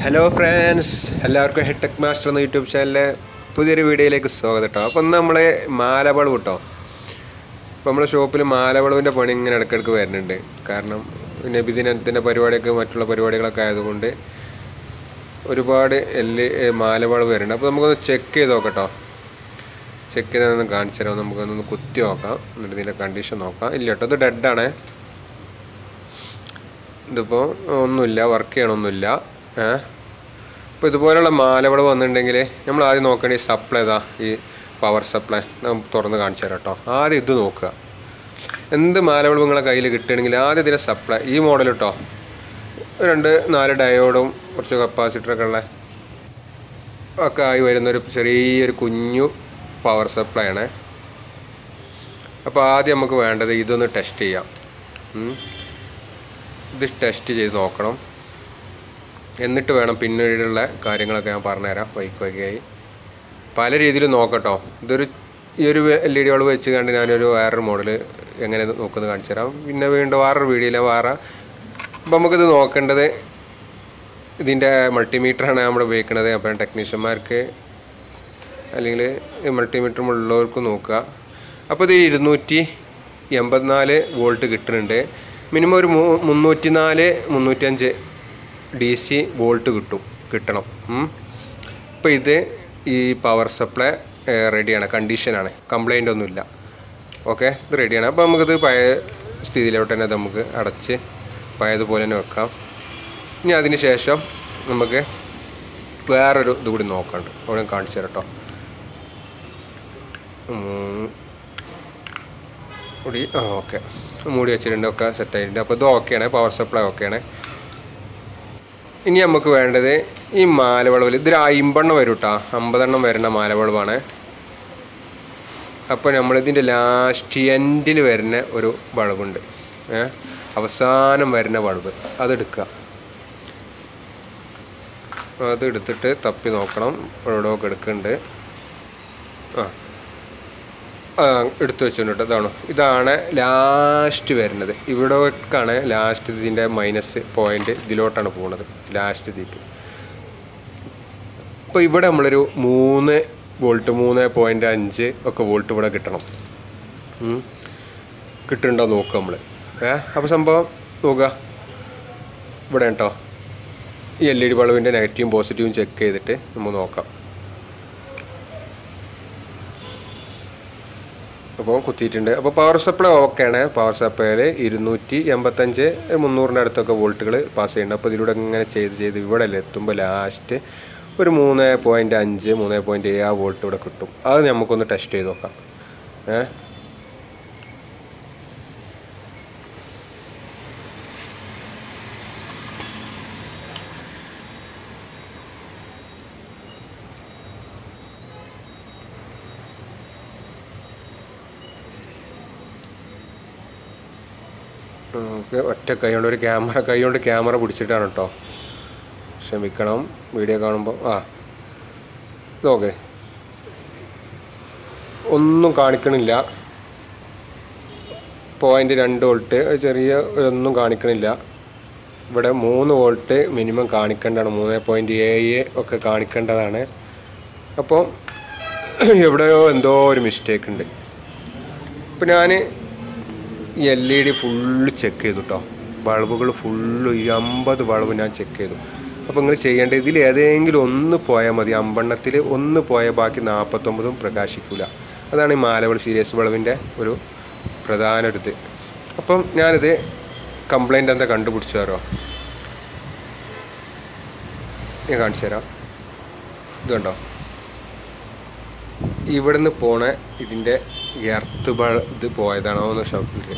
Hello friends, എല്ലാവർക്കും head tech master എന്ന YouTube ചാനലിലെ പുതിയൊരു വീഡിയോയിലേക്ക് സ്വാഗതം കേട്ടോ. അപ്പം നമ്മൾ മാലവളവ് കേട്ടോ. അപ്പോൾ നമ്മുടെ ഷോപ്പിൽ മാലവളവിൻ്റെ പണി ഇങ്ങനെ ഇടയ്ക്കിടയ്ക്ക് വരുന്നുണ്ട്. കാരണം നബിദിനത്തിൻ്റെ പരിപാടിയൊക്കെ മറ്റുള്ള പരിപാടികളൊക്കെ ആയതുകൊണ്ട് ഒരുപാട് മാലവളവ് വരുന്നുണ്ട്. അപ്പോൾ നമുക്കൊന്ന് ചെക്ക് ചെയ്ത് നോക്കാം കേട്ടോ. ചെക്ക് ചെയ്തൊന്ന് കാണിച്ചു തരാം. നമുക്കൊന്ന് കുത്തി നോക്കാം, എന്നിട്ട് ഇതിൻ്റെ കണ്ടീഷൻ നോക്കാം. ഇല്ല കേട്ടോ, ഇത് ഡെഡാണ്. ഇതിപ്പോൾ ഒന്നുമില്ല, വർക്ക് ചെയ്യണമൊന്നുമില്ല. അപ്പോൾ ഇതുപോലെയുള്ള മാലവളവ് വന്നിട്ടുണ്ടെങ്കിൽ നമ്മൾ ആദ്യം നോക്കേണ്ട ഈ സപ്ലൈ ഇതാ, ഈ പവർ സപ്ലൈ നമുക്ക് തുറന്ന് കാണിച്ചു തരാം കേട്ടോ. ആദ്യം ഇത് നോക്കുക. എന്ത് മാലവളവ് നിങ്ങളെ കയ്യിൽ കിട്ടുകയാണെങ്കിൽ ആദ്യം ഇതിൻ്റെ സപ്ലൈ ഈ മോഡൽ കേട്ടോ. 2-4 ഡയോഡും കുറച്ച് കപ്പാസിറ്ററൊക്കെ ഉള്ള ഒക്കെ ആയി വരുന്നൊരു ചെറിയൊരു കുഞ്ഞു പവർ സപ്ലൈ ആണ്. അപ്പോൾ ആദ്യം നമുക്ക് വേണ്ടത് ഇതൊന്ന് ടെസ്റ്റ് ചെയ്യാം. ഇത് ടെസ്റ്റ് ചെയ്ത് നോക്കണം. എന്നിട്ട് വേണം പിന്നീടുള്ള കാര്യങ്ങളൊക്കെ ഞാൻ പറഞ്ഞുതരാം. വൈകായി പല രീതിയിൽ നോക്കട്ടോ. ഈ ഒരു LED ബൾബ് വെച്ച് കണ്ട് ഞാനൊരു വേറൊരു മോഡൽ എങ്ങനെ നോക്കുന്നത് കാണിച്ചു തരാം. പിന്നെ വീണ്ടും വേറൊരു വീഡിയോയിൽ വേറെ. അപ്പോൾ നമുക്കിത് നോക്കേണ്ടത് ഇതിൻ്റെ മൾട്ടിമീറ്ററാണ് നമ്മൾ ഉപയോഗിക്കുന്നത്. അപ്പം ടെക്നീഷ്യന്മാർക്ക് അല്ലെങ്കിൽ മൾട്ടിമീറ്റർ ഉള്ളവർക്ക് നോക്കുക. അപ്പോൾ ഇത് 284 വോൾട്ട് കിട്ടുന്നുണ്ട്. മിനിമം ഒരു 304-305 DC വോൾട്ട് കിട്ടണം. ഇപ്പോൾ ഇത് ഈ പവർ സപ്ലൈ റെഡിയാണ്, കണ്ടീഷനാണ്, കംപ്ലൈൻ്റ് ഒന്നുമില്ല. ഓക്കെ, ഇത് റെഡിയാണ്. അപ്പോൾ നമുക്കിത് പഴയ സ്ഥിതിയിലോട്ട് തന്നെ നമുക്ക് അടച്ച് പഴയതുപോലെ തന്നെ വെക്കാം. ഇനി അതിന് ശേഷം നമുക്ക് വേറൊരു ഇത് കൂടി നോക്കാണ്ട് അവിടെ കാണിച്ചു തരാം കേട്ടോ. ഓക്കെ, മൂടി വെച്ചിട്ടുണ്ട്, ഒക്കെ സെറ്റായിട്ടുണ്ട്. അപ്പോൾ ഇത് ഓക്കെയാണ്, പവർ സപ്ലൈ ഓക്കെയാണ്. ഇനി നമുക്ക് വേണ്ടത് ഈ മാലവളവിൽ ഇതൊരു 50 വരും കേട്ടോ. 50 വരുന്ന മാലവളവാണ്. അപ്പോൾ നമ്മളിതിൻ്റെ ലാസ്റ്റ് എൻഡിൽ വരുന്ന ഒരു ബൾബുണ്ട്, അവസാനം വരുന്ന ബൾബ്, അതെടുക്കുക. അതെടുത്തിട്ട് തപ്പി നോക്കണം, എവിടെയൊക്കെ എടുക്കുന്നുണ്ട്. എടുത്തു വെച്ചിട്ടുണ്ട്. ഇതാണ് ലാസ്റ്റ് വരുന്നത്. ഇവിടേക്കാണ് ലാസ്റ്റ്. ഇതിൻ്റെ മൈനസ് പോയിൻ്റ് ഇതിലോട്ടാണ് പോകുന്നത്, ലാസ്റ്റ് ഇതിലേക്ക്. അപ്പോൾ ഇവിടെ നമ്മളൊരു 3 വോൾട്ട് 3.5 ഒക്കെ വോൾട്ട് ഇവിടെ കിട്ടണം. കിട്ടുന്നുണ്ടോ നോക്കുക നമ്മൾ. അപ്പോൾ സംഭവം നോക്കുക ഇവിടെ കേട്ടോ. ഈ LED ബൾബിൻ്റെ നെഗറ്റീവും പോസിറ്റീവും ചെക്ക് ചെയ്തിട്ട് നമുക്ക് നോക്കാം. അപ്പോൾ കുത്തിയിട്ടുണ്ട്. അപ്പോൾ പവർ സപ്ലൈ ഓക്കെയാണ്. പവർ സപ്ലൈയിൽ 285-300 അടുത്തൊക്കെ വോൾട്ടുകൾ പാസ് ചെയ്യുന്നുണ്ട്. അപ്പോൾ ഇതിലൂടെ ഇങ്ങനെ ചെയ്ത് ഇവിടെ എത്തുമ്പോൾ ലാസ്റ്റ് ഒരു 3.5-3.7 ആ വോൾട്ട് ഇവിടെ കിട്ടും. അത് നമുക്കൊന്ന് ടെസ്റ്റ് ചെയ്ത് നോക്കാം. ഒറ്റ കൈകൊണ്ട് ക്യാമറ പിടിച്ചിട്ടാണ് കേട്ടോ. ക്ഷമിക്കണം, വീഡിയോ കാണുമ്പോൾ. ഇതൊക്കെ ഒന്നും കാണിക്കണില്ല. 0.2 വോൾട്ട് ചെറിയ ഒന്നും കാണിക്കണില്ല. ഇവിടെ 3 വോൾട്ട് മിനിമം കാണിക്കേണ്ടതാണ്. 3.7 ഒക്കെ കാണിക്കേണ്ടതാണ്. അപ്പോൾ എവിടെയോ എന്തോ ഒരു മിസ്റ്റേക്ക് ഉണ്ട്. ഇപ്പോൾ ഞാൻ ഈ LED ഫുള്ള് ചെക്ക് ചെയ്തു കേട്ടോ. ബൾബുകൾ ഫുള്ള് ഈ 50 ബൾബ് ഞാൻ ചെക്ക് ചെയ്തു. അപ്പോൾ നിങ്ങൾ ചെയ്യേണ്ടത് ഇതിൽ ഏതെങ്കിലും ഒന്ന് പോയാൽ മതി. 50-ൽ ഒന്ന് പോയാൽ ബാക്കി 49 പ്രകാശിക്കില്ല. അതാണ് ഈ മാലവൾ സീരീസ് ബൾബിൻ്റെ ഒരു പ്രധാന ഒരു ഇത്. അപ്പം ഞാനിത് കംപ്ലൈൻ്റ് എന്താ കണ്ടുപിടിച്ചു തരോ, ഞാൻ കാണിച്ചു തരാം. ഇത് കണ്ടോ, ഇവിടുന്ന് പോണ ഇതിൻ്റെ എർത്ത് ഇത് പോയതാണോ എന്ന് ഷോപ്പിൽ.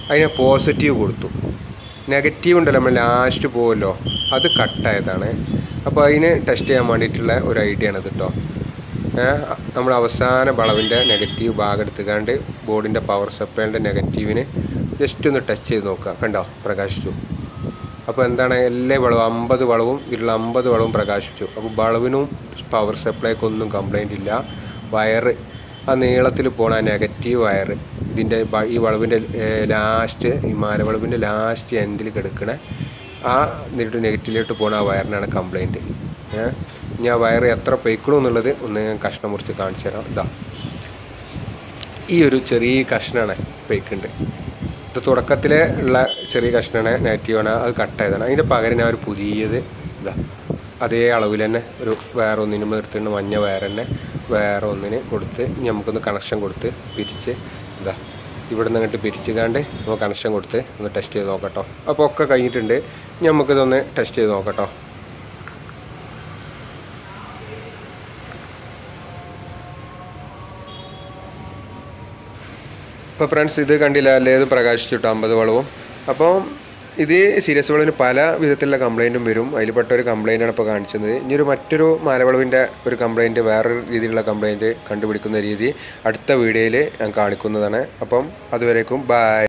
അതിന് പോസിറ്റീവ് കൊടുത്തു. നെഗറ്റീവ് ഉണ്ടല്ലോ നമ്മൾ ലാസ്റ്റ് പോകുമല്ലോ, അത് കട്ടായതാണ്. അപ്പോൾ അതിന് ടെസ്റ്റ് ചെയ്യാൻ വേണ്ടിയിട്ടുള്ള ഒരു ഐഡിയ ആണ് ഇത് കേട്ടോ. നമ്മൾ അവസാന ബൾബിൻ്റെ നെഗറ്റീവ് ഭാഗം എടുത്തുകൊണ്ട് ബോർഡിൻ്റെ പവർ സപ്ലൈൻ്റെ നെഗറ്റീവിന് ജസ്റ്റ് ഒന്ന് ടച്ച് ചെയ്ത് നോക്കുക. കണ്ടോ, പ്രകാശിച്ചു. അപ്പോൾ എന്താണ്, എല്ലാ വളവും 50 വളവും ഇതിലുള്ള 50 വളവും പ്രകാശിച്ചു. അപ്പോൾ ബൾബിനും പവർ സപ്ലൈക്കൊന്നും കംപ്ലൈൻ്റ് ഇല്ല. വയറ് ആ നീളത്തിൽ പോണ നെഗറ്റീവ് വയർ ഇതിൻ്റെ ഈ വളവിൻ്റെ ലാസ്റ്റ്, ഈ മാലവളവിൻ്റെ ലാസ്റ്റ് എൻഡിൽ കിടക്കണ ആ നെഗറ്റീവിലോട്ട് പോകുന്ന ആ വയറിനാണ് കംപ്ലൈൻറ്റ്. ഇനി ആ വയർ എത്ര പൊയ്ക്കണു എന്നുള്ളത് ഒന്ന് ഞാൻ കഷ്ണം മുറിച്ച് കാണിച്ചു തരാം. ഇതാ ഈ ഒരു ചെറിയ കഷ്ണമാണ് പൊയ്ക്കുണ്ട്. ഇത് തുടക്കത്തിലെ ഉള്ള ചെറിയ കഷ്ണമാണ്, നെഗറ്റീവാണ്, അത് കട്ടായതാണ്. അതിൻ്റെ പകരം ഞാൻ ഒരു പുതിയത് ഇതാ അതേ അളവിൽ തന്നെ ഒരു വേറെ ഒന്നിനും എടുത്തിട്ട് മഞ്ഞ വയർ തന്നെ വേറെ ഒന്നിന് കൊടുത്ത് നമുക്കൊന്ന് കണക്ഷൻ കൊടുത്ത് പിരിച്ച് ഇതാ ഇവിടെ നിന്ന് അങ്ങോട്ട് പിരിച്ചുകാണ്ട് നമുക്ക് കണക്ഷൻ കൊടുത്ത് ഒന്ന് ടെസ്റ്റ് ചെയ്ത് നോക്കട്ടോ. അപ്പോൾ ഒക്കെ കഴിഞ്ഞിട്ടുണ്ട്. നമുക്കിതൊന്ന് ടെസ്റ്റ് ചെയ്ത് നോക്കട്ടോ. ഇപ്പോൾ ഫ്രണ്ട്സ് ഇത് കണ്ടില്ല അല്ലേ, ഇത് പ്രകാശിച്ചിട്ടോ 50 വളവും. അപ്പോൾ ഇത് സീരിയസ് വളവിന് പല വിധത്തിലുള്ള കംപ്ലൈൻറ്റും വരും. അതിൽപ്പെട്ട ഒരു കംപ്ലൈൻറ്റാണ് ഇപ്പോൾ കാണിച്ചത്. ഇനി മറ്റൊരു മാലവളവിൻ്റെ ഒരു കംപ്ലൈൻറ്റ്, വേറൊരു രീതിയിലുള്ള കംപ്ലൈൻറ്റ് കണ്ടുപിടിക്കുന്ന രീതി അടുത്ത വീഡിയോയിൽ ഞാൻ കാണിക്കുന്നതാണ്. അപ്പം അതുവരേക്കും ബൈ.